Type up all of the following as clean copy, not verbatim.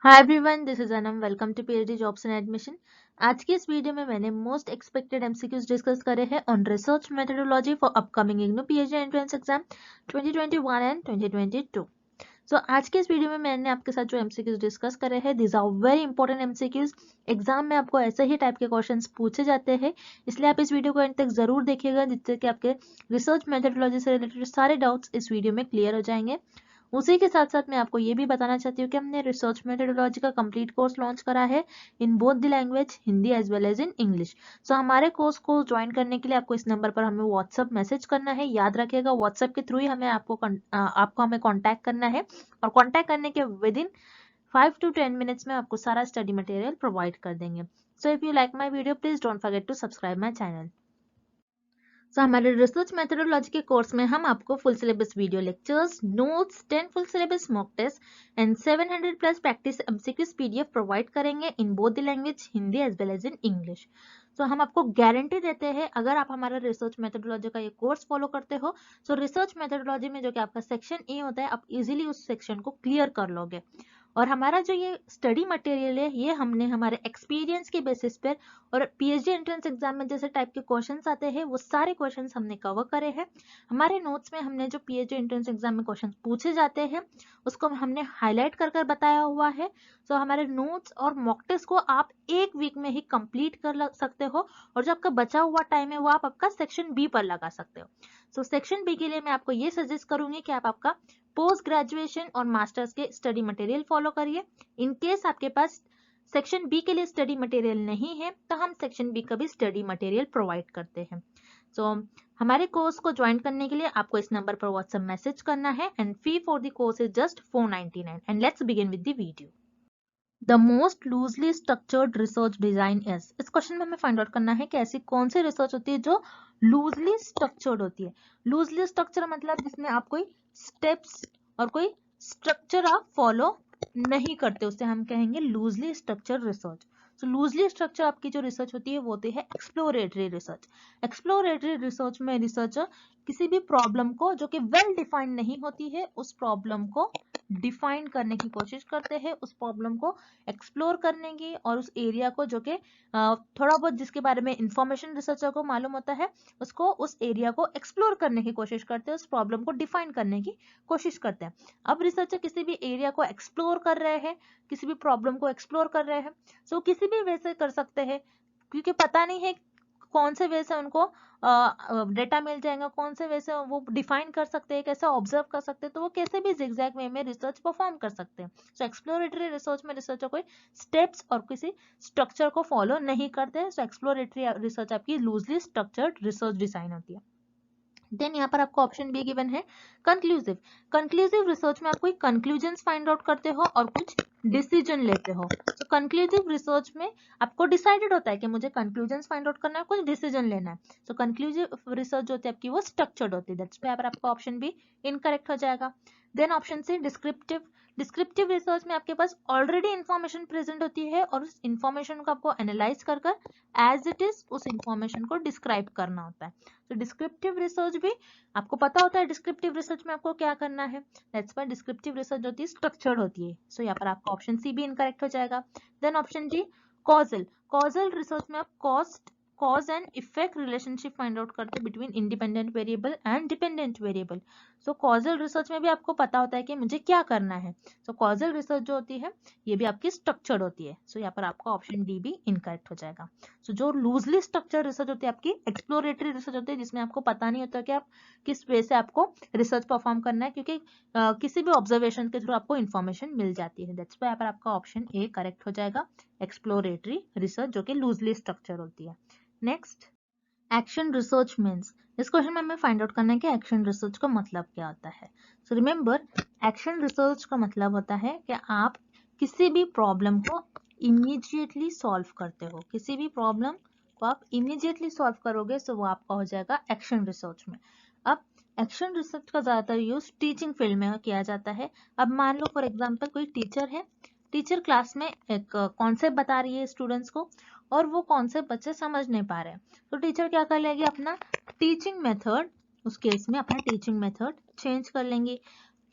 Hi everyone, this is Anam. Welcome to PhD jobs and admission. आज की इस video में मैंने मोस्ट एक्सपेक्टेड एमसीक्यूज डिस्कस करे हैं on research methodology for upcoming IGNOU PhD entrance exam 2021 and 2022। सो आज के इस वीडियो में मैंने आपके साथ जो एमसीक्यूज डिस्कस करे हैं, this are very important MCQs. Exam में आपको ऐसे ही टाइप के क्वेश्चंस पूछे जाते हैं, इसलिए आप इस वीडियो को एंड तक जरूर देखिएगा, जिससे कि आपके रिसर्च मेथोडोलॉजी से रिलेटेड सारे डाउट्स इस वीडियो में क्लियर हो जाएंगे। उसी के साथ साथ मैं आपको ये भी बताना चाहती हूँ कि हमने रिसर्च मेथोडोलॉजी का कंप्लीट कोर्स लॉन्च करा है in both the language, Hindi as well as in English. So हमारे कोर्स को ज्वाइन करने के लिए आपको इस नंबर पर हमें व्हाट्सअप मैसेज करना है। याद रखिएगा, व्हाट्सअप के थ्रू ही आपको हमें कॉन्टैक्ट करना है, और कॉन्टैक्ट करने के विद इन 5 to 10 मिनट्स में आपको सारा स्टडी मटेरियल प्रोवाइड कर देंगे। So if you like my video, please don't forget to subscribe my channel. हमारे रिसर्च मेथोडोलॉजी के कोर्स में हम आपको full syllabus video lectures, notes, 10 full syllabus mock test and 700 plus practice MCQs PDF provide करेंगे in both the language, Hindi as well as in English. तो हम आपको guarantee देते हैं, अगर आप हमारा रिसर्च मेथोडोलॉजी का ये कोर्स फॉलो करते हो, तो रिसर्च मेथोडोलॉजी में जो कि आपका सेक्शन ए होता है, आप इजीली उस सेक्शन को क्लियर कर लोगे। और हमारा जो ये स्टडी मटेरियल है, ये हमने हमारे एक्सपीरियंस के बेसिस पर और पीएचडी एंट्रेंस एग्जाम में जैसे टाइप के क्वेश्चंस आते हैं, वो सारे क्वेश्चंस हमने कवर करे हैं। हमारे नोट्स में हमने जो पीएचडी एंट्रेंस एग्जाम में क्वेश्चंस पूछे जाते हैं, उसको हमने हाईलाइट कर कर बताया हुआ है। तो हमारे नोट्स और मॉक टेस्ट को आप एक वीक में ही कंप्लीट कर सकते हो, और जो आपका बचा हुआ टाइम है वो आप आपका सेक्शन बी पर लगा सकते हो। सो सेक्शन बी के लिए मैं आपको ये सजेस्ट करूंगी कि आप आपका पोस्ट ग्रेजुएशन और मास्टर्स के स्टडी मटेरियल फॉलो करिए। इन केस आपके पास सेक्शन बी के लिए स्टडी मटेरियल नहीं है, तो हम सेक्शन बी का भी स्टडी मटेरियल प्रोवाइड करते हैं। सो हमारे कोर्स को ज्वाइन करने के लिए आपको इस नंबर पर व्हाट्सएप मैसेज करना है, and fee for the course is just 499। And let's begin with the video. The most loosely structured research design is, इस क्वेश्चन में हमें फाइंड आउट करना है कि ऐसी कौन सी रिसर्च होती है जो लूजली स्ट्रक्चर्ड होती है। लूजली स्ट्रक्चर मतलब जिसमें आप कोई स्टेप्स और कोई स्ट्रक्चर आप फॉलो नहीं करते, उसे हम कहेंगे लूजली स्ट्रक्चर्ड रिसर्च। तो लूजली स्ट्रक्चर आपकी जो रिसर्च होती है वो होती है एक्सप्लोरेटरी रिसर्च। एक्सप्लोरेटरी रिसर्च में रिसर्चर किसी भी प्रॉब्लम को जो कि वेल डिफाइंड नहीं होती है, उस प्रॉब्लम को डिफाइन करने की कोशिश करते हैं, उस प्रॉब्लम को एक्सप्लोर करने की, और उस एरिया को जो कि थोड़ा बहुत जिसके बारे में इंफॉर्मेशन रिसर्चर को मालूम होता है, उसको उस एरिया को एक्सप्लोर करने की कोशिश करते हैं, उस प्रॉब्लम को डिफाइन करने की कोशिश करते हैं। अब रिसर्चर किसी भी एरिया को एक्सप्लोर कर रहे हैं, किसी भी प्रॉब्लम को एक्सप्लोर कर रहे हैं, सो किसी भी वे से कर सकते हैं, क्योंकि पता नहीं है कौन से वे से उनको डेटा मिल जाएगा, कौन से वे से वो डिफाइन कर सकते हैं, कैसे ऑब्जर्व कर सकते हैं, तो वो कैसे भी जिगजैग वे में रिसर्च परफॉर्म कर सकते हैं। सो एक्सप्लोरेटरी रिसर्च में रिसर्चर कोई स्टेप्स और किसी स्ट्रक्चर को फॉलो नहीं करते हैं। सो एक्सप्लोरेटरी रिसर्च आपकी लूजली स्ट्रक्चर्ड रिसर्च डिजाइन होती है। देन यहाँ पर आपको ऑप्शन बी गिवन है कंक्लूसिव। कंक्लूसिव रिसर्च में आप कोई कंक्लूजन्स फाइंड आउट करते हो और कुछ डिसीजन लेते हो। तो कंक्लूसिव रिसर्च में आपको डिसाइडेड होता है कि मुझे कंक्लूजन्स फाइंड आउट करना है, कुछ डिसीजन लेना है। तो कंक्लूसिव रिसर्च जो होती है आपकी वो स्ट्रक्चर्ड होती है। दैट्स पे आपका ऑप्शन बी इनकरेक्ट हो जाएगा। Then option C descriptive. Descriptive research में आपके पास ऑलरेडी इंफॉर्मेशन प्रेजेंट होती है, और उस इंफॉर्मेशन को आपको एनालाइज कर एज इट इज उस इंफॉर्मेशन को डिस्क्राइब करना होता है। तो डिस्क्रिप्टिव रिसर्च भी आपको पता होता है डिस्क्रिप्टिव रिसर्च में आपको क्या करना है। दैट्स व्हाई डिस्क्रिप्टिव रिसर्च होती है स्ट्रक्चर्ड होती है। सो यहाँ पर आपका ऑप्शन सी भी इनकरेक्ट हो जाएगा। Then option D causal. Causal research में आप cause and effect relationship find out करते हैं between independent variable and dependent variable. So causal research में भी आपको पता होता है कि मुझे क्या करना है। सो कॉजल रिसर्च जो होती है ये भी आपकी स्ट्रक्चर्ड होती है। सो यहाँ पर आपका ऑप्शन डी भी इनकरेक्ट हो जाएगा। सो जो लूजली स्ट्रक्चर रिसर्च होती है आपकी एक्सप्लोरेटरी रिसर्च होती है, जिसमें आपको पता नहीं होता कि आप किस वे से आपको रिसर्च परफॉर्म करना है, क्योंकि किसी भी ऑब्जर्वेशन के थ्रू आपको इन्फॉर्मेशन मिल जाती है। दैट्स व्हाई आपका ऑप्शन ए करेक्ट हो जाएगा, एक्सप्लोरेटरी रिसर्च जो कि लूजली स्ट्रक्चर होती है। Next, action research means. इस क्वेश्चन में हमें फाइंड आउट करना है कि एक्शन रिसर्च का मतलब क्या होता है। सो रिमेंबर, एक्शन रिसर्च का मतलब होता है कि आप किसी भी प्रॉब्लम को इमीडिएटली सॉल्व करते हो। किसी भी प्रॉब्लम को आप इमीडिएटली सॉल्व करोगे, सो वो आपका हो जाएगा एक्शन रिसर्च में। अब एक्शन रिसर्च का ज्यादातर यूज टीचिंग फील्ड में किया जाता है। अब मान लो फॉर एग्जांपल कोई टीचर है, टीचर क्लास में एक कॉन्सेप्ट बता रही है स्टूडेंट्स को, और वो कॉन्सेप्ट बच्चे समझ नहीं पा रहे हैं, तो टीचर क्या कर लेगी, अपना टीचिंग मेथड, उस केस में अपना टीचिंग मेथड चेंज कर लेंगी।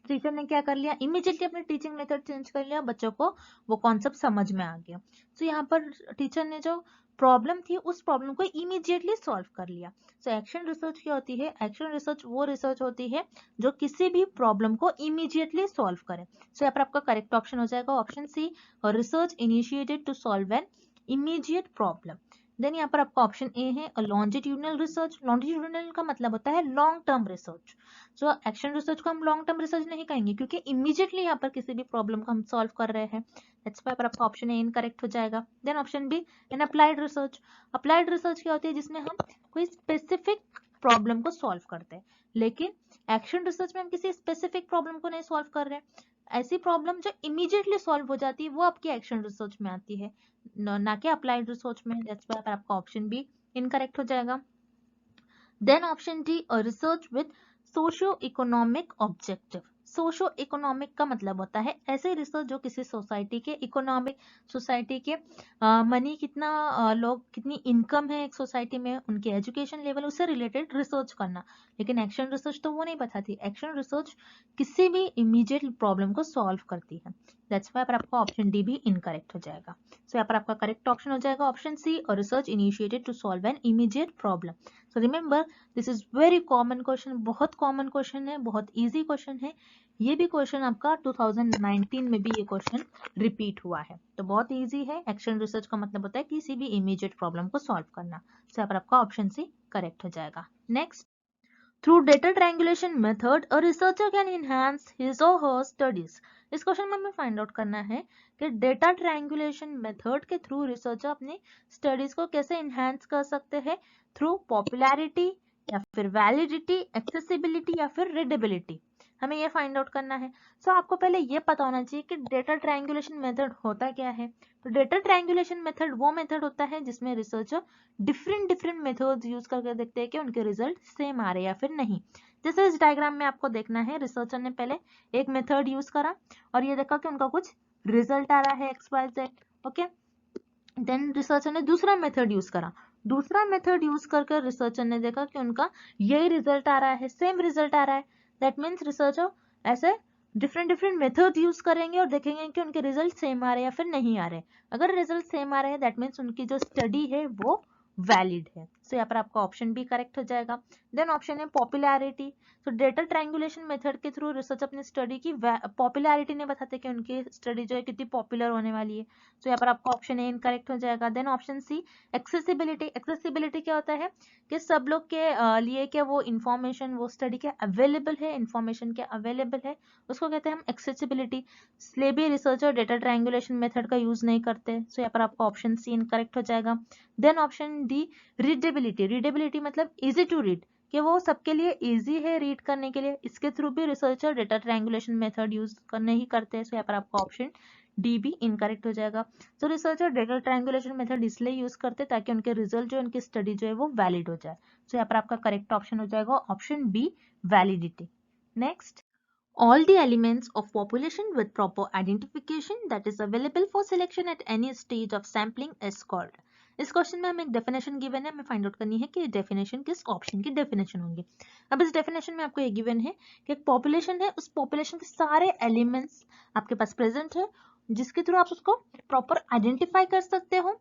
टीचर ने क्या कर लिया, इमीडिएटली अपने टीचिंग मेथड चेंज कर लिया, बच्चों को वो कॉन्सेप्ट समझ में आ गया। तो यहाँ पर टीचर ने जो प्रॉब्लम थी उस प्रॉब्लम को इमीडिएटली सॉल्व कर लिया। सो एक्शन रिसर्च क्या होती है, एक्शन रिसर्च वो रिसर्च होती है जो किसी भी प्रॉब्लम को इमीडिएटली सॉल्व करे। सो यहाँ पर आपका करेक्ट ऑप्शन हो जाएगा option C, research initiated to solve an immediate problem. Then यहाँ पर आपका ऑप्शन ए है लॉन्जिट्यूडनल रिसर्च। लॉन्जिट्यूडनल का मतलब होता है long term research. So action research को हम लॉन्ग टर्म रिसर्च नहीं कहेंगे क्योंकि इमीडिएटली यहाँ पर किसी भी प्रॉब्लम को हम सॉल्व कर रहे हैं। दैट्स व्हाई पर आपका ऑप्शन ए इनकरेक्ट हो जाएगा। Then option B in applied research. Applied research क्या होती है, जिसमें हम कोई स्पेसिफिक प्रॉब्लम को सॉल्व करते हैं, लेकिन एक्शन रिसर्च में हम किसी स्पेसिफिक प्रॉब्लम को नहीं सॉल्व कर रहे हैं। ऐसी प्रॉब्लम जो इमीडिएटली सॉल्व हो जाती है वो आपकी एक्शन रिसर्च में आती है, ना कि अप्लाइड रिसर्च में। दैट्स व्हाई पर आपका ऑप्शन बी इनकरेक्ट हो जाएगा। Then option D research with socio economic objective. Socio economic का मतलब होता है ऐसे रिसर्च जो किसी सोसाइटी के इकोनॉमिक, सोसाइटी के मनी कितना, लोग कितनी इनकम है एक सोसाइटी में, उनके एजुकेशन लेवल, उससे रिलेटेड रिसर्च करना। लेकिन एक्शन रिसर्च तो वो नहीं बताती। एक्शन रिसर्च किसी भी इमीडिएट प्रॉब्लम को सॉल्व करती है। दैट्स व्हाई पर आपका ऑप्शन डी भी इनकरेक्ट हो जाएगा। सो यहाँ पर आपका करेक्ट ऑप्शन हो जाएगा ऑप्शन सी, और research initiated to solve an immediate problem. So remember this is very common question, बहुत कॉमन क्वेश्चन है, बहुत इजी क्वेश्चन है। ये भी क्वेश्चन आपका 2019 में भी ये क्वेश्चन रिपीट हुआ है, तो बहुत इजी है। एक्शन रिसर्च का मतलब होता है किसी भी इमीडिएट प्रॉब्लम को सॉल्व करना। सो यहाँ पर आपका ऑप्शन सी करेक्ट हो जाएगा। Next, through data triangulation method a researcher can enhance his और हर स्टडीज। इस क्वेश्चन में हमें फाइंड आउट करना है कि डेटा ट्रायंगुलेशन मेथड के थ्रू रिसर्चर अपनी स्टडीज को कैसे एनहांस कर सकते हैं, थ्रू पॉपुलैरिटी या फिर वैलिडिटी, एक्सेसिबिलिटी या फिर रीडेबिलिटी। हमें ये फाइंड आउट करना है। सो आपको पहले ये पता होना चाहिए कि डेटा ट्रायंगुलेशन मेथड होता क्या है। तो डेटा ट्रायंगुलेशन मेथड वो मेथड होता है जिसमें रिसर्चर डिफरेंट मेथड्स यूज करके देखते हैं कि उनके रिजल्ट सेम आ रहे या फिर नहीं। जैसे इस डायग्राम में आपको देखना है, रिसर्चर ने पहले एक मेथड यूज करा और ये देखा कि उनका कुछ रिजल्ट आ रहा है XYZ। ओके, देन रिसर्चर ने दूसरा मेथड यूज करा, दूसरा मेथड यूज करके रिसर्चर ने देखा कि उनका यही रिजल्ट आ रहा है, सेम रिजल्ट आ रहा है। दैट मीन्स रिसर्चर ऐसे डिफरेंट मेथड यूज करेंगे और देखेंगे कि उनके रिजल्ट सेम आ रहे हैं या फिर नहीं आ रहे। अगर रिजल्ट सेम आ रहे हैं दैट मीन्स उनकी जो स्टडी है वो वैलिड है। सो यहाँ पर आपका ऑप्शन भी करेक्ट हो जाएगा। देन ऑप्शन है पॉपुलैरिटी। तो डेटा ट्रायंगुलेशन मेथड के थ्रू रिसर्च अपनी स्टडी की पॉपुलैरिटी ने बताते कि उनकी स्टडी जो है कितनी पॉपुलर होने वाली है। तो यहाँ पर आपका ऑप्शन ए इनकरेक्ट हो जाएगा। Then option C accessibility. Accessibility क्या होता है कि सब लोग के लिए क्या वो इंफॉर्मेशन, वो स्टडी के अवेलेबल है, इंफॉर्मेशन के अवेलेबल है, उसको कहते हैं हम एक्सेसिबिलिटी। इसलिए भी रिसर्चर डेटा ट्रायंगुलेशन मेथड का यूज नहीं करते। सो यहाँ पर आपका ऑप्शन सी इनकरेक्ट हो जाएगा। Then option D readability. Readability मतलब इजी टू रीड, कि वो सबके लिए इजी है रीड करने के लिए, इसके थ्रू भी researcher data triangulation method use नहीं करते हैं। सो यहाँ पर आपका ऑप्शन डी भी इनकरेक्ट हो जाएगा। तो रिसर्चर डेटा ट्रायंगुलेशन मेथड इसलिए यूज करते ताकि उनके रिजल्ट जो उनकी स्टडी जो है वो वैलिड हो जाए। सो यहाँ पर आपका करेक्ट ऑप्शन हो जाएगा option B validity. Next, all the elements of population with proper identification that is available for selection at any stage of sampling is called। इस क्वेश्चन में हमें एक डेफिनेशन गिवन है, हमें फाइंड आउट करनी है कि डेफिनेशन किस ऑप्शन की डेफिनेशन होंगी। अब इस डेफिनेशन में आपको ये गिवन है कि एक पॉपुलेशन है, उस पॉपुलेशन के सारे एलिमेंट्स आपके पास प्रेजेंट है जिसके थ्रू आप उसको प्रॉपर आइडेंटिफाई कर सकते हो,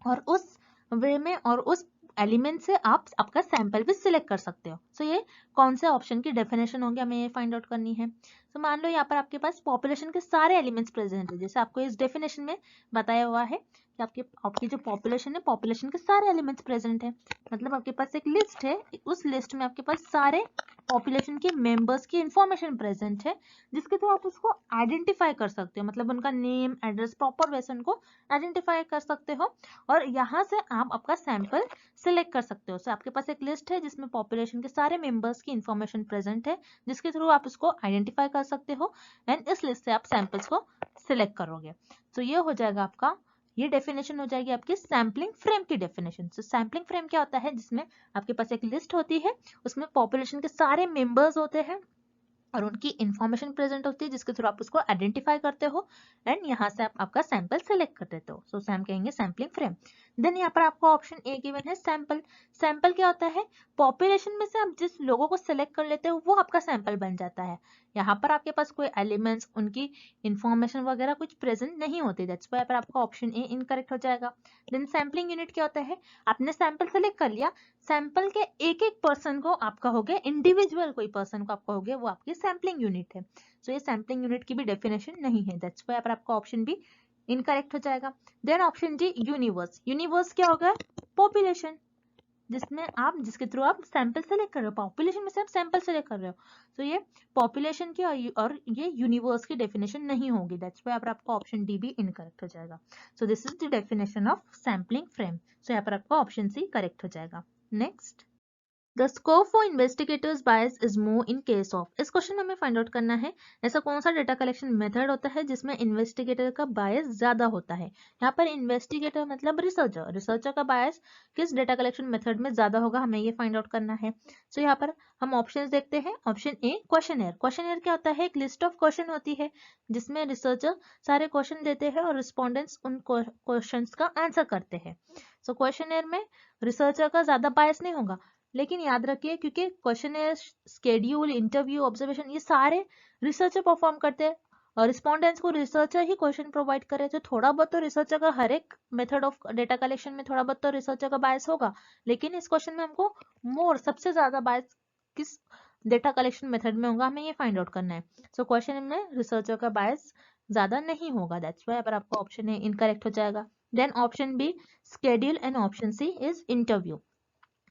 और उस वे में और उस एलिमेंट से आप आपका सैंपल भी सिलेक्ट कर सकते हो। सो ये कौन से ऑप्शन की डेफिनेशन होगी हमें ये फाइंड आउट करनी है। तो मान लो यहाँ पर आपके पास पॉपुलेशन के सारे एलिमेंट्स प्रेजेंट है, जैसे आपको इस डेफिनेशन में बताया हुआ है कि आपकी जो पॉपुलेशन है, पॉपुलेशन के सारे एलिमेंट्स प्रेजेंट है। मतलब आपके पास एक लिस्ट है, उस लिस्ट में आपके पास सारे पॉपुलेशन के मेंबर्स की इंफॉर्मेशन प्रेजेंट है, जिसके थ्रू आप उसको आइडेंटिफाई कर सकते हो, मतलब उनका नेम, एड्रेस, प्रॉपर वैसे उनको आइडेंटिफाई कर सकते हो, और यहाँ से आप आपका सैंपल सिलेक्ट कर सकते हो। सो आपके पास एक लिस्ट है जिसमें पॉपुलेशन के सारे मेंबर्स की इंफॉर्मेशन प्रेजेंट है, जिसके थ्रू आप उसको आइडेंटिफाई कर सकते हो, एंड इस लिस्ट से आप सैंपल्स को सिलेक्ट करोगे। तो ये हो जाएगा आपका, ये डेफिनेशन हो जाएगी आपकी सैम्पलिंग फ्रेम की डेफिनेशन। सो सैम्पलिंग फ्रेम क्या होता है, जिसमें आपके पास एक लिस्ट होती है, उसमें पॉपुलेशन के सारे मेंबर्स होते हैं और उनकी इंफॉर्मेशन प्रेजेंट होती है, जिसके थ्रू आप उसको आइडेंटिफाई करते हो, एंड यहाँ से आप आपका सैंपल सेलेक्ट कर देते हो। सो सैम कहेंगे सैम्पलिंग फ्रेम। देन यहाँ पर आपको ऑप्शन ए गिवन है सैंपल। सैंपल क्या होता है, पॉपुलेशन में से आप जिस लोगों को सिलेक्ट कर लेते हो वो आपका सैंपल बन जाता है। यहाँ पर आपके पास कोई एलिमेंट्स, उनकी इंफॉर्मेशन वगैरह कुछ प्रेजेंट नहीं होती, दैट्स व्हाई पर आपका ऑप्शन ए इनकरेक्ट हो जाएगा। देन सैम्पलिंग यूनिट क्या होता है, आपने सैंपल सेलेक्ट कर लिया, सैंपल के एक एक पर्सन को आप कहोगे, इंडिविजुअल कोई पर्सन को आप कहोगे वो आपकी सैम्पलिंग यूनिट है। सो ये सैम्पलिंग यूनिट की भी डेफिनेशन नहीं है, दैट्स व्हाई पर आपका ऑप्शन बी इनकरेक्ट हो जाएगा। Then option D universe. Universe क्या होगा, पॉपुलेशन, जिसमें आप जिसके थ्रू आप सैंपल सेलेक्ट कर रहे हो, पॉपुलेशन में से आप सैंपल सेलेक्ट कर रहे हो। तो ये पॉपुलेशन की और ये यूनिवर्स की डेफिनेशन नहीं होगी, दैट्स व्हाई आपका ऑप्शन डी भी इनकरेक्ट हो जाएगा। So this is the definition of sampling frame. So यहाँ पर आपका ऑप्शन सी करेक्ट हो जाएगा। Next, The scope for investigators bias is more in case of। इस क्वेश्चन में हमें फाइंड आउट करना है ऐसा कौन सा डेटा कलेक्शन मेथड होता है जिसमें इन्वेस्टिगेटर का बायस ज्यादा होता है। यहाँ पर इन्वेस्टिगेटर मतलब रिसर्चर, रिसर्चर का बायस किस डेटा कलेक्शन मेथड में ज्यादा होगा, हमें ये फाइंड आउट करना है। सो यहाँ पर हम ऑप्शंस देखते हैं। ऑप्शन ए क्वेश्चनर। क्वेश्चनर क्या होता है, एक लिस्ट ऑफ क्वेश्चन होती है जिसमें रिसर्चर सारे क्वेश्चन देते हैं और रिस्पोंडेंट्स उन क्वेश्चंस का आंसर करते हैं। सो क्वेश्चनर में रिसर्चर का ज्यादा बायस नहीं होगा, लेकिन याद रखिए क्योंकि क्वेश्चनर, स्केड्यूल, इंटरव्यू, ऑब्जर्वेशन ये सारे रिसर्चर परफॉर्म करते हैं और रिस्पोंडेंट्स को रिसर्चर ही क्वेश्चन प्रोवाइड करे, तो थोड़ा बहुत तो रिसर्चर का हर एक मेथड ऑफ डेटा कलेक्शन में थोड़ा बहुत तो रिसर्चर का बायस होगा, लेकिन इस क्वेश्चन में हमको मोर सबसे ज्यादा बायस किस डेटा कलेक्शन मेथड में होगा, हमें ये फाइंड आउट करना है। सो क्वेश्चन में रिसर्चर का बायस ज्यादा नहीं होगा, दैट्स व्हाई पर आपका ऑप्शन ए इनकरेक्ट हो जाएगा। Then option B schedule and option C is interview.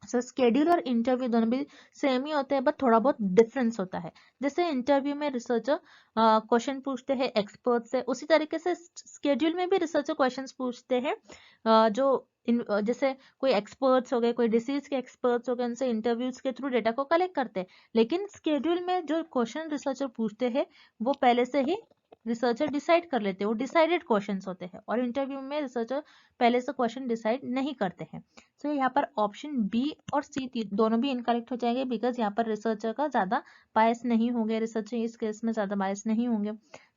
So schedule और इंटरव्यू दोनों भी सेम ही होते हैं, बट थोड़ा बहुत डिफरेंस होता है। जैसे इंटरव्यू में रिसर्चर क्वेश्चन पूछते हैं एक्सपर्ट से, उसी तरीके से स्केड्यूल में भी रिसर्चर क्वेश्चंस पूछते हैं जैसे कोई एक्सपर्ट्स हो गए, कोई डिसीज के एक्सपर्ट्स हो गए, उनसे इंटरव्यूज के थ्रू डेटा को कलेक्ट करते हैं। लेकिन स्केड्यूल में जो क्वेश्चन रिसर्चर पूछते हैं वो पहले से ही रिसर्चर डिसाइड कर लेते हैं, वो डिसाइडेड क्वेश्चंस होते हैं, और इंटरव्यू में रिसर्चर पहले से क्वेश्चन डिसाइड नहीं करते हैं। सो यहाँ पर ऑप्शन बी और सी दोनों भी इनकरेक्ट हो जाएंगे, बिकॉज यहाँ पर रिसर्चर का ज्यादा बायस नहीं होंगे, रिसर्चर इस केस में ज्यादा बायस नहीं होंगे।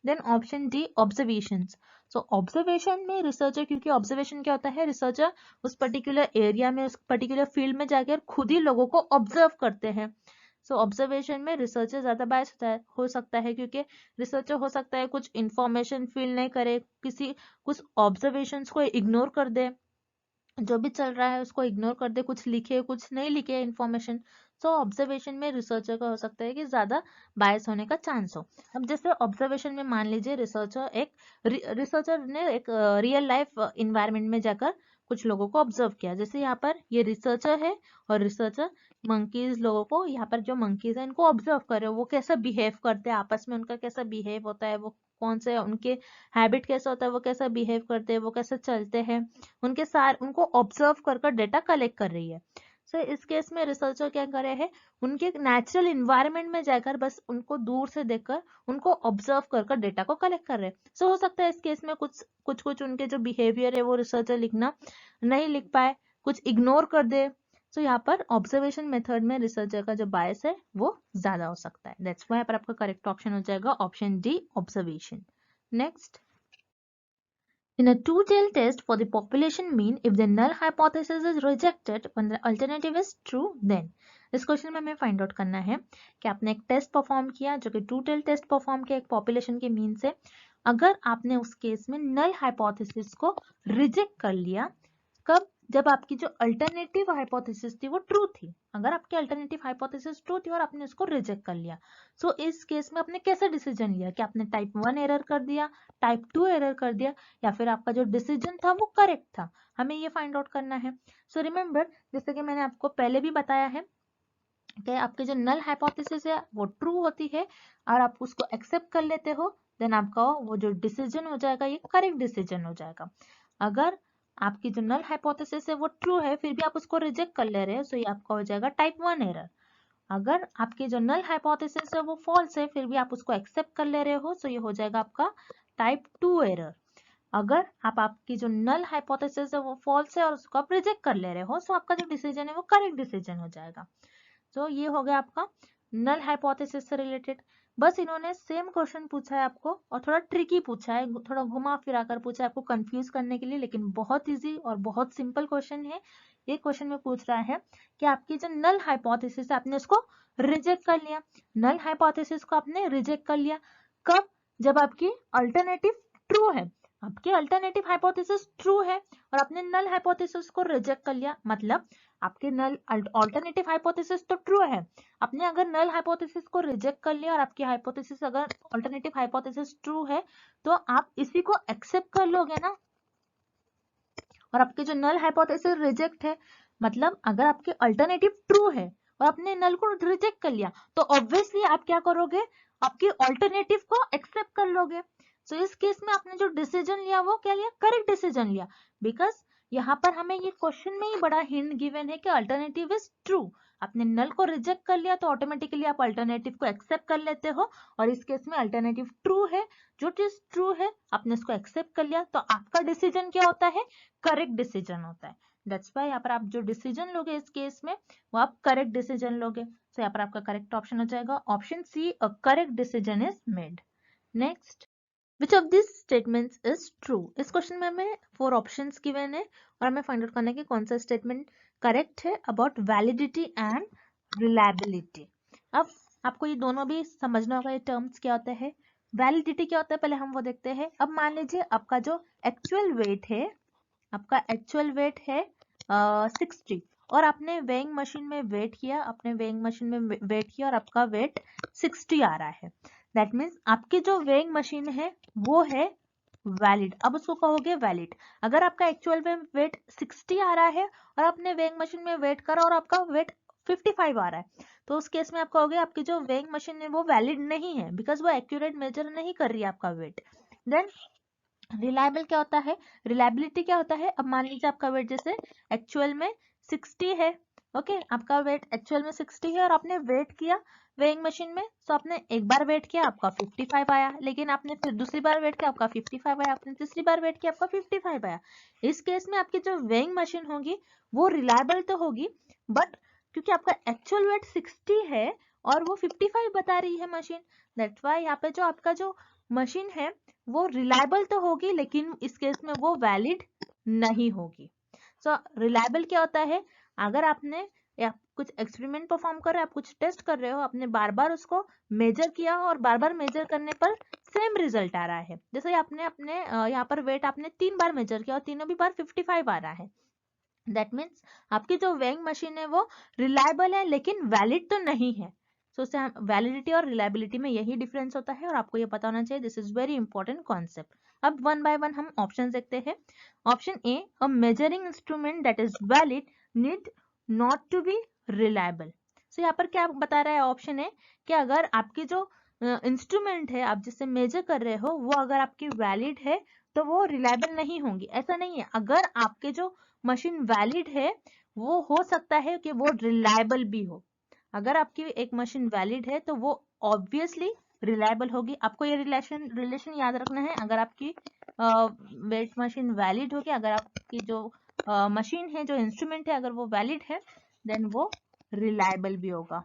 Then option D observation. So observation में रिसर्चर, क्योंकि ऑब्जर्वेशन क्या होता है, रिसर्चर उस पर्टिकुलर एरिया में, उस पर्टिकुलर फील्ड में जाकर खुद ही लोगों को ऑब्जर्व करते हैं। सो ऑब्जर्वेशन में रिसर्चर ज्यादा बायस हो सकता है, क्योंकि रिसर्चर हो सकता है कुछ इंफॉर्मेशन फील नहीं करे, कुछ ऑब्जर्वेशंस को इग्नोर कर दे, जो भी चल रहा है उसको इग्नोर कर दे, कुछ लिखे कुछ नहीं लिखे इंफॉर्मेशन। सो ऑब्जर्वेशन में रिसर्चर का हो सकता है कि ज्यादा बायस होने का चांस हो। अब जैसे ऑब्जर्वेशन में मान लीजिए रिसर्चर ने एक रियल लाइफ इन्वायरमेंट में जाकर कुछ लोगों को ऑब्जर्व किया, जैसे यहाँ पर ये रिसर्चर है और रिसर्चर मंकीज लोगों को, यहाँ पर जो मंकीज है इनको ऑब्जर्व कर रहे हो, वो कैसा बिहेव करते हैं आपस में, उनका कैसा बिहेव होता है, वो कौन से उनके हैबिट कैसा होता है, वो कैसा बिहेव करते हैं, वो कैसे चलते हैं, उनको ऑब्जर्व कर डेटा कलेक्ट कर रही है। सो इस केस में रिसर्चर क्या कर रहे हैं, उनके नेचुरल इन्वायरमेंट में जाकर बस उनको दूर से देखकर उनको ऑब्जर्व कर डेटा को कलेक्ट कर रहे हैं। सो हो सकता है इस केस में कुछ उनके जो बिहेवियर है वो रिसर्चर लिखना नहीं लिख पाए, कुछ इग्नोर कर दे। सो यहाँ पर ऑब्जर्वेशन मेथड में रिसर्चर का जो बायस है वो ज्यादा हो सकता है, दैट्स व्हाई पर आपका करेक्ट ऑप्शन हो जाएगा option D observation. Next, in a two-tailed test for the population mean, if the null hypothesis is rejected when the alternative is true, then इस क्वेश्चन में हमें फाइंड आउट करना है कि आपने एक टेस्ट परफॉर्म किया, जो कि टू टेल टेस्ट परफॉर्म किया एक पॉपुलेशन के मीन से। अगर आपने उस केस में नल हाइपोथेसिस को रिजेक्ट कर लिया, कब, जब आपकी जो अल्टरनेटिव हाइपोथेसिस थी वो ट्रू थी। अगर आपकी अल्टरनेटिव हाइपोथेसिस ट्रू थी और आपने उसको रिजेक्ट कर लिया, सो इस केस में आपने कैसे डिसीजन लिया, कि आपने टाइप 1 एरर कर दिया, टाइप 2 एरर कर दिया, या फिर आपका जो डिसीजन था वो करेक्ट था, हमें ये फाइंड आउट करना है। सो रिमेंबर, जैसे कि मैंने आपको पहले भी बताया है कि आपके जो नल हाइपोथेसिस है वो ट्रू होती है और आप उसको एक्सेप्ट कर लेते हो, देन आपका वो जो डिसीजन हो जाएगा ये करेक्ट डिसीजन हो जाएगा। अगर आपकी जो नल हाइपोथेसिस है वो ट्रू है फिर भी आप उसको रिजेक्ट कर ले रहे हो, सो ये आपका हो जाएगा टाइप 1 एरर। अगर आपकी जो नल हाइपोथेसिस है वो फॉल्स है फिर भी आप उसको एक्सेप्ट कर ले रहे हो, सो ये हो जाएगा आपका टाइप 2 एरर। अगर आपकी जो नल हाइपोथेसिस है वो फॉल्स है और उसको आप रिजेक्ट कर ले रहे हो, सो आपका जो डिसीजन है वो करेक्ट डिसीजन हो जाएगा। तो ये हो गया आपका नल हाइपोथेसिस से रिलेटेड। बस इन्होंने सेम क्वेश्चन पूछा है आपको और थोड़ा ट्रिकी पूछा है, थोड़ा घुमा फिरा कर पूछा है आपको कंफ्यूज करने के लिए, लेकिन बहुत इजी और बहुत सिंपल क्वेश्चन है। ये क्वेश्चन में पूछ रहा है कि आपकी जो नल हाइपोथेसिस है आपने उसको रिजेक्ट कर लिया। नल हाइपोथेसिस को आपने रिजेक्ट कर लिया कब? जब आपकी अल्टरनेटिव ट्रू है। आपकी अल्टरनेटिव हाइपोथेसिस ट्रू है और आपने नल हाइपोथेसिस को रिजेक्ट कर लिया, मतलब आपके नल अल्टरनेटिव हाइपोथेसिस तो ट्रू है, आपने अगर नल हाइपोथेसिस को रिजेक्ट कर लिया और आपकी हाइपोथेसिस अगर अल्टरनेटिव हाइपोथेसिस ट्रू है तो आप इसी को एक्सेप्ट कर लोगे ना। और आपके जो नल हाइपोथेसिस रिजेक्ट है, मतलब अगर आपके अल्टरनेटिव ट्रू है और आपने नल को रिजेक्ट कर लिया तो ऑब्वियसली आप क्या करोगे? आपके अल्टरनेटिव को एक्सेप्ट कर लोगे। सो इस केस में आपने जो डिसीजन लिया वो क्या लिया? करेक्ट डिसीजन लिया, बिकॉज यहाँ पर हमें ये क्वेश्चन में ही बड़ा हिंट गिवन है कि अल्टरनेटिव इज ट्रू। आपने नल को रिजेक्ट कर लिया तो ऑटोमेटिकली आप अल्टरनेटिव को एक्सेप्ट कर लेते हो, और इस केस में अल्टरनेटिव ट्रू है, जो चीज ट्रू है आपने उसको एक्सेप्ट कर लिया, तो आपका डिसीजन क्या होता है? करेक्ट डिसीजन होता है। दैट्स वाई यहाँ पर आप जो डिसीजन लोगे इस केस में वो आप करेक्ट डिसीजन लोगे। तो यहाँ पर आपका करेक्ट ऑप्शन हो जाएगा option C, a correct decision is made. Next, Which of these statements is true? इस क्वेश्चन में हमें 4 ऑप्शंस गिवन है और हमें फाइंड आउट करना है कि कौन सा स्टेटमेंट करेक्ट है अबाउट वैलिडिटी एंड रिलायबिलिटी। अब आपको ये दोनों भी समझना होगा, ये टर्म्स क्या होते हैं, वैलिडिटी क्या होता है, पहले हम वो देखते हैं। अब मान लीजिए आपका जो एक्चुअल वेट है, आपका एक्चुअल वेट है 60 और आपने वेइंग मशीन में वेट किया, आपने वेइंग मशीन में वेट किया और आपका वेट 60 आ रहा है। दैट मीन्स आपकी जो वेइंग मशीन है वो है वैलिड। अब उसको कहोगे वैलिड। अगर आपका एक्चुअल में वेट 60 आ रहा है और आपने वेइंग मशीन में वेट करा और आपका वेट 55 आ रहा है, तो उस केस में आप कहोगे आपकी जो वेइंग मशीन है वो वैलिड नहीं है, बिकॉज वो एक्यूरेट मेजर नहीं कर रही है आपका वेट। देन रिलायबल क्या होता है? रिलायबिलिटी क्या होता है? अब मान लीजिए आपका वेट जैसे एक्चुअल में 60 है, ओके आपका वेट एक्चुअल में 60 है और आपने वेट किया वेइंग मशीन में, तो आपने एक बार वेट किया आपका 55 आया, लेकिन आपने फिर दूसरी बार वेट किया आपका 55 आया, आपने तीसरी बार वेट किया आपका 55 आया। इस केस में आपकी जो वेइंग मशीन होगी वो रिलायबल तो होगी, बट क्योंकि आपका एक्चुअल वेट 60 है और वो 55 बता रही है मशीन, दैट्स व्हाई यहाँ पे जो आपका जो मशीन है वो रिलायबल तो होगी, लेकिन इस केस में वो वैलिड नहीं होगी। सो रिलायबल क्या होता है? अगर आपने या कुछ एक्सपेरिमेंट परफॉर्म कर रहे हो, आप कुछ टेस्ट कर रहे हो, आपने बार बार उसको मेजर किया और बार बार मेजर करने पर सेम रिजल्ट आ रहा है, जैसे आपने अपने यहाँ पर वेट आपने 3 बार मेजर किया और तीनों भी बार 55 आ रहा है, दैट मीन्स आपकी जो वेइंग मशीन है वो रिलायबल है लेकिन वैलिड तो नहीं है। सो वैलिडिटी और रिलायबिलिटी में यही डिफरेंस होता है और आपको ये पता होना चाहिए। This is very important concept. अब वन बाय वन हम ऑप्शन देखते हैं। Option A, a measuring instrument that is valid need not to be reliable. So यहाँ पर क्या बता रहा है ऑप्शन ए कि अगर आपकी जो इंस्ट्रूमेंट है आप जिससे मेजर कर रहे हो वो अगर आपकी वैलिड है तो वो रिलायबल नहीं होंगी। ऐसा नहीं है, अगर आपके जो मशीन वैलिड है वो हो सकता है कि वो रिलायबल भी हो। अगर आपकी एक मशीन वैलिड है तो वो ऑब्वियसली रिलायबल होगी। आपको ये रिलेशन याद रखना है। अगर आपकी वेट मशीन वैलिड होगी, अगर आपकी जो मशीन है जो इंस्ट्रूमेंट है अगर वो वैलिड है देन वो रिलायबल भी होगा।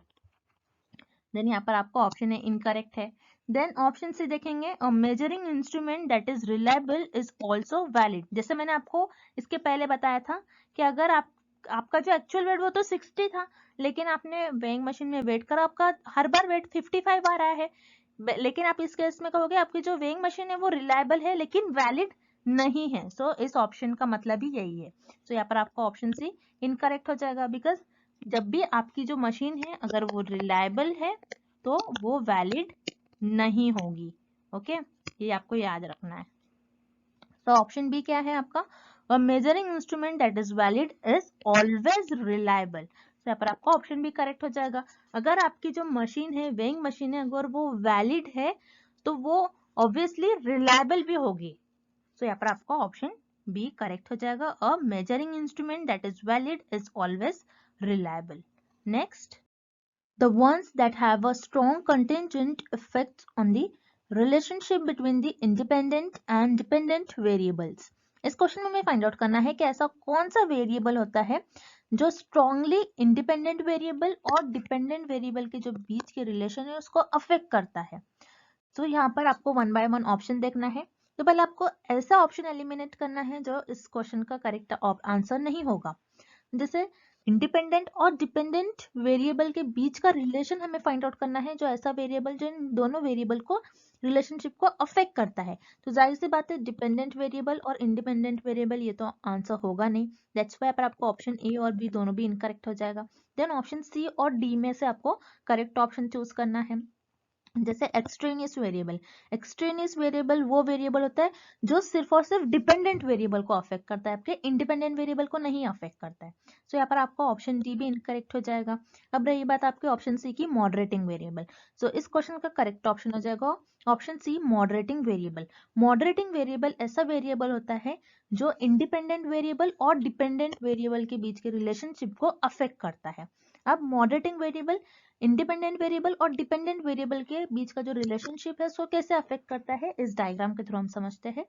देन यहाँ पर आपका ऑप्शन है इनकरेक्ट है। देन ऑप्शन से देखेंगे, अ measuring instrument that is reliable is also valid. जैसे मैंने आपको इसके पहले बताया था कि अगर आपका जो एक्चुअल वेट वो तो 60 था, लेकिन आपने वेइंग मशीन में वेट करा, आपका हर बार वेट 55 आ रहा है, लेकिन आप इस केस में कहोगे आपकी जो वेइंग मशीन है वो रिलायबल है लेकिन वैलिड नहीं है। सो इस ऑप्शन का मतलब ही यही है। सो यहाँ पर आपका ऑप्शन सी इनकरेक्ट हो जाएगा, बिकॉज जब भी आपकी जो मशीन है अगर वो रिलायबल है तो वो वैलिड नहीं होगी। ओके, ये आपको याद रखना है। तो ऑप्शन बी क्या है आपका? अ measuring instrument that is valid is always reliable. तो यहाँ पर आपका ऑप्शन बी करेक्ट हो जाएगा। अगर आपकी जो मशीन है वेइंग मशीन है अगर वो वैलिड है तो वो ऑब्वियसली रिलायबल भी होगी। तो यहाँ पर आपका ऑप्शन बी करेक्ट हो जाएगा। अ measuring instrument that is valid is always reliable. Next, the ones that have a strong contingent effects on the relationship between the independent and dependent variables. इस question में हमें फाइंड आउट करना है कि ऐसा कौन सा वेरिएबल होता है जो स्ट्रांगली इंडिपेंडेंट वेरिएबल और डिपेंडेंट वेरिएबल के जो बीच के रिलेशन है उसको अफेक्ट करता है। तो यहाँ पर आपको 1 बाय 1 ऑप्शन देखना है। तो पहले आपको ऐसा ऑप्शन एलिमिनेट करना है जो इस क्वेश्चन का करेक्ट आंसर नहीं होगा। जैसे इंडिपेंडेंट और डिपेंडेंट वेरिएबल के बीच का रिलेशन हमें फाइंड आउट करना है, जो ऐसा वेरिएबल जो इन दोनों वेरिएबल को रिलेशनशिप को अफेक्ट करता है। तो जाहिर सी बात है डिपेंडेंट वेरिएबल और इंडिपेंडेंट वेरिएबल ये तो आंसर होगा नहीं। दैट्स वाई पर आपको ऑप्शन ए और बी दोनों भी इनकरेक्ट हो जाएगा। देन ऑप्शन सी और डी में से आपको करेक्ट ऑप्शन चूज करना है। जैसे एक्सट्रेनियस वेरिएबल वो वेरिएबल होता है जो सिर्फ और सिर्फ डिपेंडेंट वेरिएबल को अफेक्ट करता है, आपके इंडिपेंडेंट वेरिएबल को नहीं अफेक्ट करता है। सो यहाँ पर आपका ऑप्शन डी भी इनकरेक्ट हो जाएगा। अब रही बात आपके ऑप्शन सी की, मॉडरेटिंग वेरिएबल। सो इस क्वेश्चन का करेक्ट ऑप्शन हो जाएगा option C, moderating variable. Moderating variable ऐसा वेरिएबल होता है जो इंडिपेंडेंट वेरिएबल और डिपेंडेंट वेरिएबल के बीच के रिलेशनशिप को अफेक्ट करता है। अब मॉडरेटिंग वेरिएबल इंडिपेंडेंट वेरिएबल और डिपेंडेंट वेरिएबल के बीच का जो रिलेशनशिप है उसको कैसे अफेक्ट करता है, इस डायग्राम के थ्रू हम समझते हैं।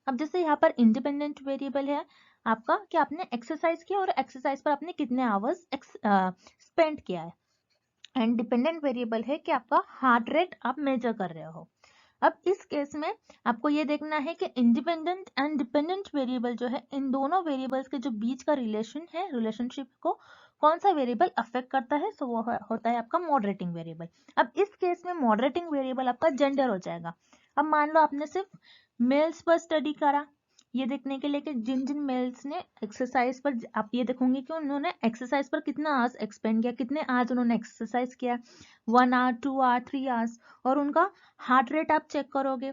अब जैसे यहाँ पर इंडिपेंडेंट वेरिएबल है आपका कि आपने एक्सरसाइज किया और एक्सरसाइज पर आपने कितने आवर्स स्पेंड किया है, एंड डिपेंडेंट वेरिएबल है कि आपका हार्ट रेट आप मेजर कर रहे हो। अब इस केस में आपको ये देखना है कि इंडिपेंडेंट एंड डिपेंडेंट वेरिएबल जो है, इन दोनों वेरिएबल्स के जो बीच का रिलेशन है, रिलेशनशिप को कौन सा वेरिएबल अफेक्ट करता है, सो वो होता है आपका मॉडरेटिंग वेरिएबल। अब इस केस में मॉडरेटिंग वेरिएबल आपका जेंडर हो जाएगा। अब मान लो आपने सिर्फ मेल्स पर स्टडी करा, ये देखने के लिए कि जिन जिन मेल्स ने एक्सरसाइज पर, आप ये देखोगे कि उन्होंने एक्सरसाइज पर कितना आवर्स एक्सपेंड किया, कितने आवर्स उन्होंने एक्सरसाइज किया, 1 आवर, 2 आवर, 3 आवर्स, और उनका हार्ट रेट आप चेक करोगे।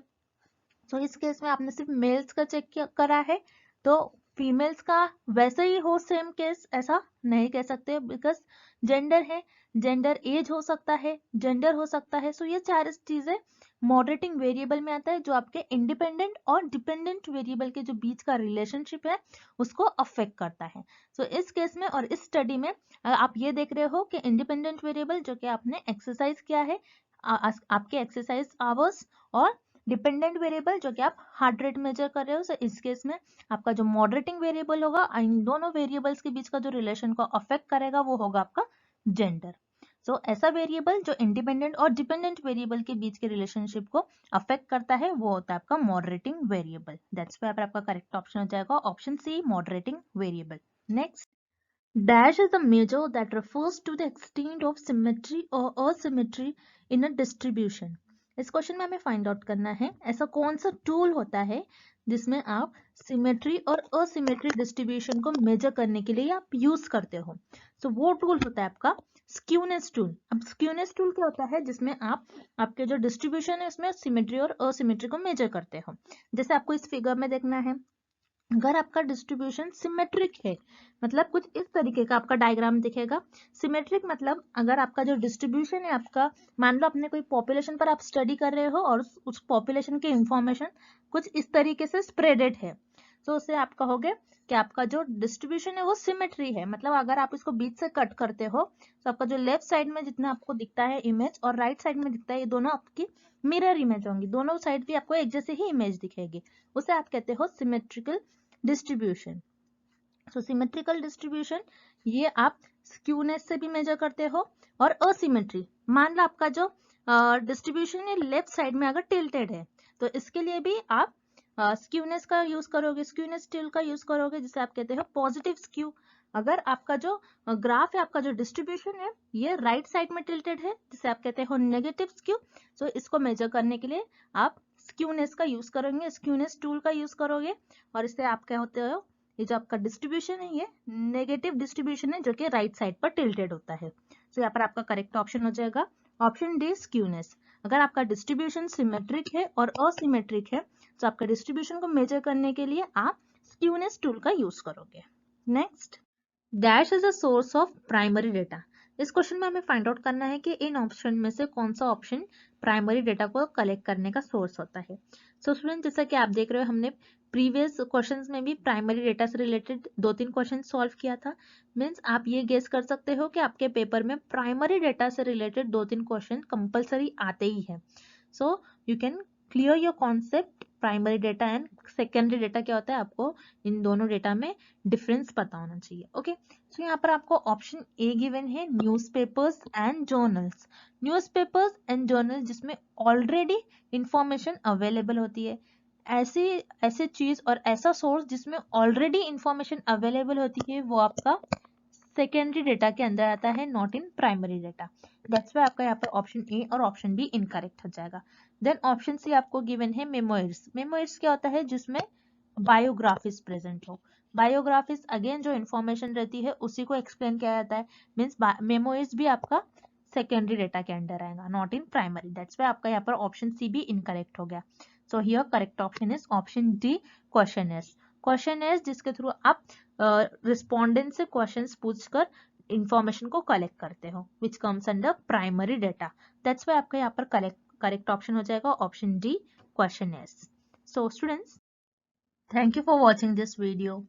तो इस केस में आपने सिर्फ मेल्स का चेक करा है, तो फीमेल्स का वैसे ही हो सेम केस, ऐसा नहीं कह सकते बिकॉज जेंडर है, जेंडर एज हो सकता है, जेंडर हो सकता है। सो ये चार चीजें मॉडरेटिंग वेरिएबल में आता है जो आपके इंडिपेंडेंट और डिपेंडेंट वेरिएबल के जो बीच का रिलेशनशिप है उसको अफेक्ट करता है। सो इस केस में और इस स्टडी में आप ये देख रहे हो कि इंडिपेंडेंट वेरिएबल जो कि आपने एक्सरसाइज किया है, आपके एक्सरसाइज आवर्स, और डिपेंडेंट वेरिएबल जो कि आप हार्ट रेट मेजर कर रहे हो। सो इस केस में आपका जो मॉडरेटिंग वेरिएबल होगा, इन दोनों वेरिएबल्स के बीच का जो रिलेशन को अफेक्ट करेगा वो होगा आपका जेंडर। सो ऐसा वेरिएबल जो इंडिपेंडेंट और डिपेंडेंट वेरिएबल के बीच के रिलेशनशिप को अफेक्ट करता है वो होता है आपका मॉडरेटिंग वेरिएबल। दैट्स व्हाई आपका करेक्ट ऑप्शन हो जाएगा option C, moderating variable. Next, dash is a measure that refers to the extent of symmetry or asymmetry in a distribution. इस क्वेश्चन में हमें फाइंड आउट करना है ऐसा कौन सा टूल होता है जिसमें आप सिमेट्री और असिमेट्री डिस्ट्रीब्यूशन को मेजर करने के लिए आप यूज करते हो। सो वो टूल होता है आपका स्क्यूनेस टूल। अब स्क्यूनेस टूल क्या होता है, जिसमें आप आपके जो डिस्ट्रीब्यूशन है उसमें सिमेट्री और असिमेट्री को मेजर करते हो। जैसे आपको इस फिगर में देखना है, अगर आपका डिस्ट्रीब्यूशन सिमेट्रिक है, मतलब कुछ इस तरीके का आपका डायग्राम दिखेगा। सिमेट्रिक मतलब अगर आपका जो डिस्ट्रीब्यूशन है आपका, मान लो अपने कोई पॉपुलेशन पर आप स्टडी कर रहे हो और उस पॉपुलेशन के इंफॉर्मेशन कुछ इस तरीके से स्प्रेडेड है, तो उससे आप कहोगे कि आपका जो डिस्ट्रीब्यूशन है वो सिमेट्री है। मतलब अगर आप इसको बीच से कट करते हो तो आपका जो लेफ्ट साइड में जितना आपको दिखता है इमेज और राइट साइड में दिखता है, ये दोनों आपकी मिरर इमेज होंगी, दोनों साइड भी आपको एक जैसे ही इमेज दिखेगी, उसे आप कहते हो सिमेट्रिकल डिस्ट्रीब्यूशन। सो सिमेट्रिकल डिस्ट्रीब्यूशन ये आप स्क्यूनेस से भी मेजर करते हो, और असिमेट्री, मान लो आपका जो डिस्ट्रीब्यूशन है लेफ्ट साइड में अगर टिल्टेड है तो इसके लिए भी आप स्क्यूनेस का यूज करोगे, स्क्यूनेस टूल का यूज करोगे, जिसे आप कहते हो पॉजिटिव स्क्यू। अगर आपका जो ग्राफ है, आपका जो डिस्ट्रीब्यूशन है ये राइट साइड में टिल्टेड है, जिसे आप कहते हो नेगेटिव स्क्यू। सो इसको मेजर करने के लिए आप स्क्यूनेस का यूज करोगे, स्क्यूनेस टूल का यूज करोगे, और इससे आप क्या होते हो, ये जो आपका डिस्ट्रीब्यूशन है ये नेगेटिव डिस्ट्रीब्यूशन है जो कि राइट साइड पर टिल्टेड होता है। तो यहाँ पर आपका करेक्ट ऑप्शन हो जाएगा ऑप्शन डी, स्क्यूनेस। अगर आपका डिस्ट्रीब्यूशन सिमेट्रिक है और असिमेट्रिक है तो आपका डिस्ट्रीब्यूशन को मेजर करने के लिए आप स्क्यूनेस टूल का यूज करोगे। Next, dash is a source of primary data. इस क्वेश्चन में हमें फाइंड आउट करना है कि इन ऑप्शन में से कौन सा ऑप्शन प्राइमरी डेटा को कलेक्ट करने का सोर्स होता है। सो स्टूडेंट, जैसा कि आप देख रहे हो हमने प्रीवियस क्वेश्चंस में भी प्राइमरी डेटा से रिलेटेड 2-3 क्वेश्चन सॉल्व किया था। मीन्स आप ये गेस कर सकते हो कि आपके पेपर में प्राइमरी डेटा से रिलेटेड 2-3 क्वेश्चन कंपल्सरी आते ही है। So you can clear your concept primary data and secondary data क्या होता है, आपको इन दोनों डेटा में डिफरेंस पता होना चाहिए। ओके, सो यहाँ पर आपको ऑप्शन ए गिवन है newspapers and journals. Newspapers and journals जिसमें ऑलरेडी इंफॉर्मेशन अवेलेबल होती है, ऐसी चीज और ऐसा सोर्स जिसमें ऑलरेडी इंफॉर्मेशन अवेलेबल होती है वो आपका सेकेंडरी डेटा के अंदर आता है, not in primary data. That's why आपका यहाँ पर ऑप्शन ए और ऑप्शन बी इनकरेक्ट हो जाएगा। देन ऑप्शन सी आपको गिवन है मेमोइर्स। मेमोइर्स क्या होता है, जिसमें बायोग्राफीज प्रेजेंट हो। बायोग्राफीज अगेन जो इन्फॉर्मेशन रहती है उसी को एक्सप्लेन किया जाता है, मीन्स मेमोइर्स भी आपका सेकेंडरी डेटा के अंडर आएगा, not in primary. That's why आपका यहाँ पर ऑप्शन सी भी इनकरेक्ट हो गया। So here correct option is option D, questioners. Questioners जिसके थ्रू आप रिस्पोंडेंट से क्वेश्चंस पूछकर इंफॉर्मेशन को कलेक्ट करते हो, which comes under primary data. That's why आपका यहाँ पर करेक्ट ऑप्शन हो जाएगा option D, questioners. So students, thank you for watching this video.